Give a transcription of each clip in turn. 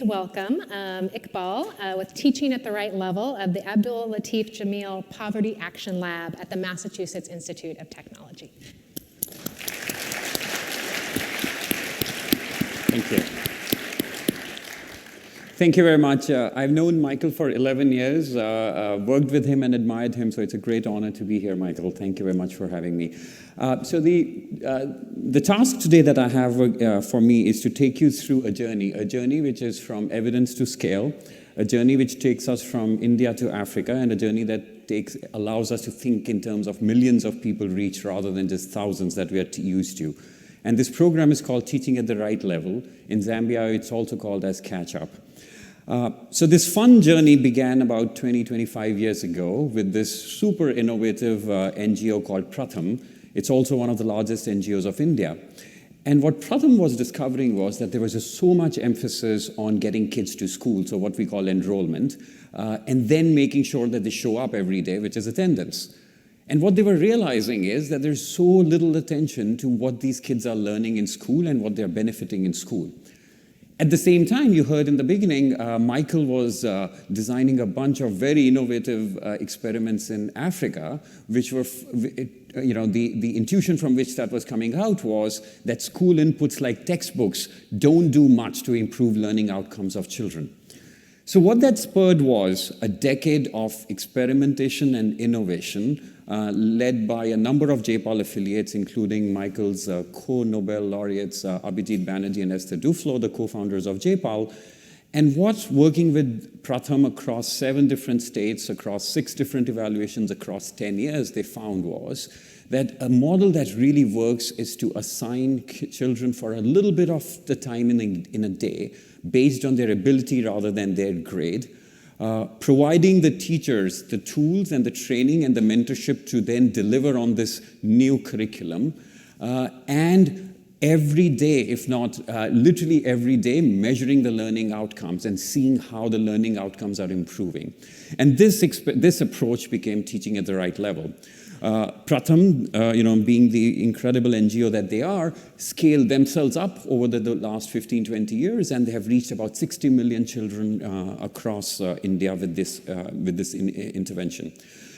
please welcome Iqbal with Teaching at the Right Level of the Abdul Latif Jameel Poverty Action Lab at the Massachusetts Institute of Technology. Thank you. Thank you very much. I've known Michael for 11 years, worked with him and admired him, so it's a great honor to be here, Michael. Thank you very much for having me. So the task today that I have for me is to take you through a journey which is from evidence to scale, a journey which takes us from India to Africa, and a journey that allows us to think in terms of millions of people reached rather than just thousands that we are used to. And this program is called Teaching at the Right Level. In Zambia, it's also called as Catch Up. So this fun journey began about 25 years ago with this super innovative NGO called Pratham. It's also one of the largest NGOs of India. And what Pratham was discovering was that there was just so much emphasis on getting kids to school, so what we call enrollment, and then making sure that they show up every day, which is attendance. And what they were realizing is that there's so little attention to what these kids are learning in school and what they're benefiting in school. At the same time, you heard in the beginning, Michael was designing a bunch of very innovative experiments in Africa, which were, the intuition from which that was coming out was that school inputs like textbooks don't do much to improve learning outcomes of children. So what that spurred was a decade of experimentation and innovation led by a number of J-PAL affiliates, including Michael's co-Nobel laureates, Abhijit Banerjee and Esther Duflo, the co-founders of J-PAL. And what's working with Pratham across 7 different states, across 6 different evaluations, across 10 years, they found was that a model that really works is to assign children for a little bit of the time in a day based on their ability rather than their grade. Providing the teachers the tools and the training and the mentorship to then deliver on this new curriculum, and every day, if not literally every day, measuring the learning outcomes and seeing how the learning outcomes are improving. And this approach became Teaching at the Right Level. Pratham, being the incredible NGO that they are, scaled themselves up over the last 15, 20 years, and they have reached about 60 million children across India with this intervention.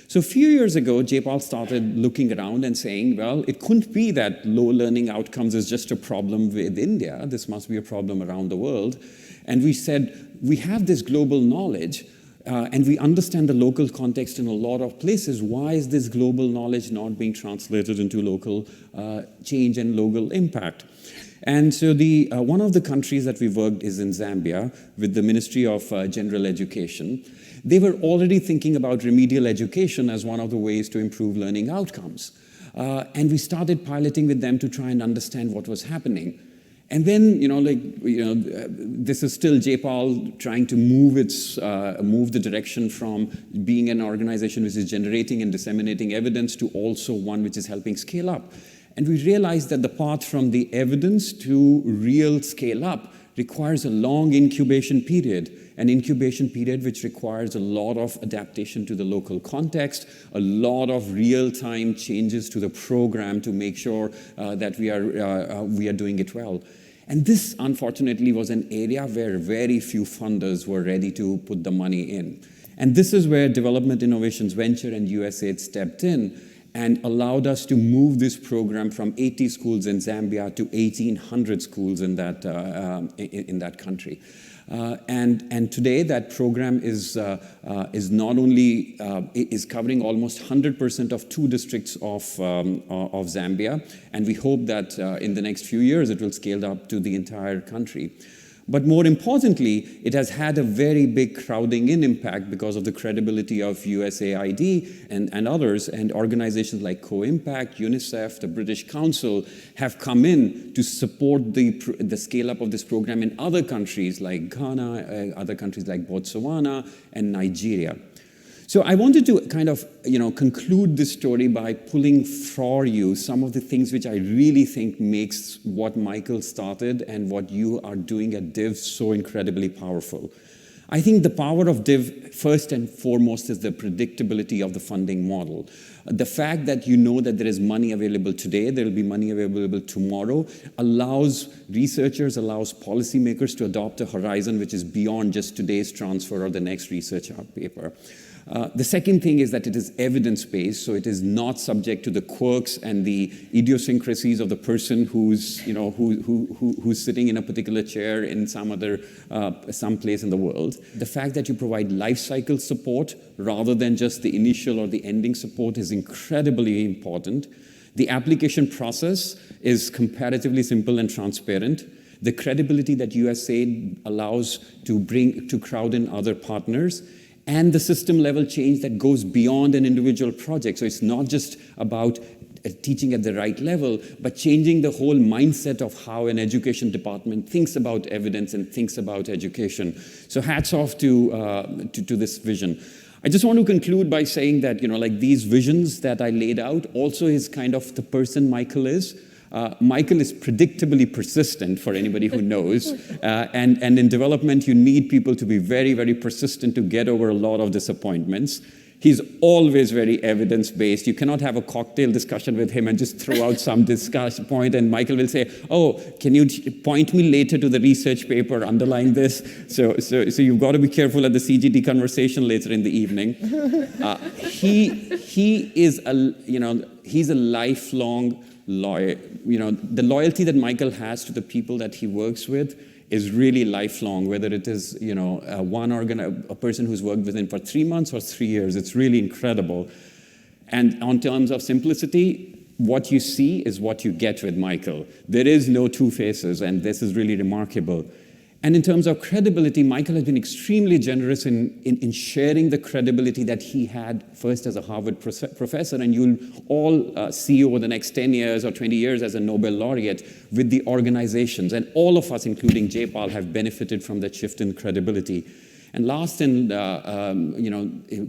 So a few years ago, J-PAL started looking around and saying, well, it couldn't be that low learning outcomes is just a problem with India. This must be a problem around the world. And we said, we have this global knowledge, and we understand the local context in a lot of places. Why is this global knowledge not being translated into local change and local impact? And so one of the countries that we worked is in Zambia with the Ministry of General Education. They were already thinking about remedial education as one of the ways to improve learning outcomes. And we started piloting with them to try and understand what was happening. And then, this is still J-PAL trying to move the direction from being an organization which is generating and disseminating evidence to also one which is helping scale up. And we realized that the path from the evidence to real scale up requires a long incubation period, an incubation period which requires a lot of adaptation to the local context, a lot of real-time changes to the program to make sure that we are doing it well. And this, unfortunately, was an area where very few funders were ready to put the money in. And this is where Development Innovations Venture and USAID stepped in and allowed us to move this program from 80 schools in Zambia to 1,800 schools in that country. And today that program is not only is covering almost 100% of 2 districts of Zambia, and we hope that in the next few years it will scale up to the entire country. But more importantly, it has had a very big crowding in impact because of the credibility of USAID and others, and organizations like Co-Impact, UNICEF, the British Council have come in to support the scale-up of this program in other countries like Ghana, other countries like Botswana and Nigeria. So I wanted to kind of, conclude this story by pulling for you some of the things which I really think makes what Michael started and what you are doing at DIV so incredibly powerful. I think the power of DIV, first and foremost, is the predictability of the funding model. The fact that you know that there is money available today, there will be money available tomorrow, allows researchers, allows policymakers to adopt a horizon which is beyond just today's transfer or the next research paper. The second thing is that it is evidence-based, so it is not subject to the quirks and the idiosyncrasies of the person who's sitting in a particular chair in some place in the world. The fact that you provide life cycle support rather than just the initial or the ending support is incredibly important. The application process is comparatively simple and transparent. The credibility that USAID allows to crowd in other partners, and the system-level change that goes beyond an individual project. So it's not just about teaching at the right level, but changing the whole mindset of how an education department thinks about evidence and thinks about education. So hats off to this vision. I just want to conclude by saying that, like these visions that I laid out also is kind of the person Michael is. Michael is predictably persistent, for anybody who knows. And in development, you need people to be very, very persistent to get over a lot of disappointments. He's always very evidence-based. You cannot have a cocktail discussion with him and just throw out some discussion point, and Michael will say, oh, can you point me later to the research paper underlying this? So you've got to be careful at the CGT conversation later in the evening. He's a lifelong lawyer. The loyalty that Michael has to the people that he works with is really lifelong, whether it is a person who's worked with him for 3 months or 3 years. It's really incredible. And on terms of simplicity, what you see is what you get with Michael. There is no two faces, and this is really remarkable. And in terms of credibility, Michael has been extremely generous in sharing the credibility that he had first as a Harvard professor, and you'll all see over the next 10 years or 20 years as a Nobel laureate with the organizations. And all of us, including J-PAL, have benefited from that shift in credibility. And last and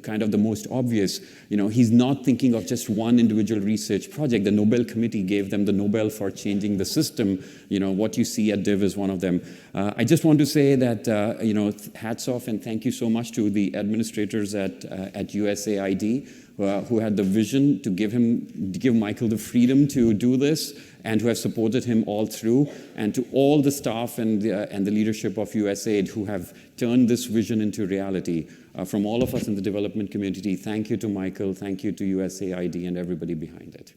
kind of the most obvious, he's not thinking of just one individual research project. The Nobel Committee gave them the Nobel for changing the system. What you see at DIV is one of them. I just want to say that, hats off and thank you so much to the administrators at USAID who had the vision to give Michael the freedom to do this, and who have supported him all through, and to all the staff and the leadership of USAID who have turned this vision into reality. From all of us in the development community, thank you to Michael, thank you to USAID and everybody behind it.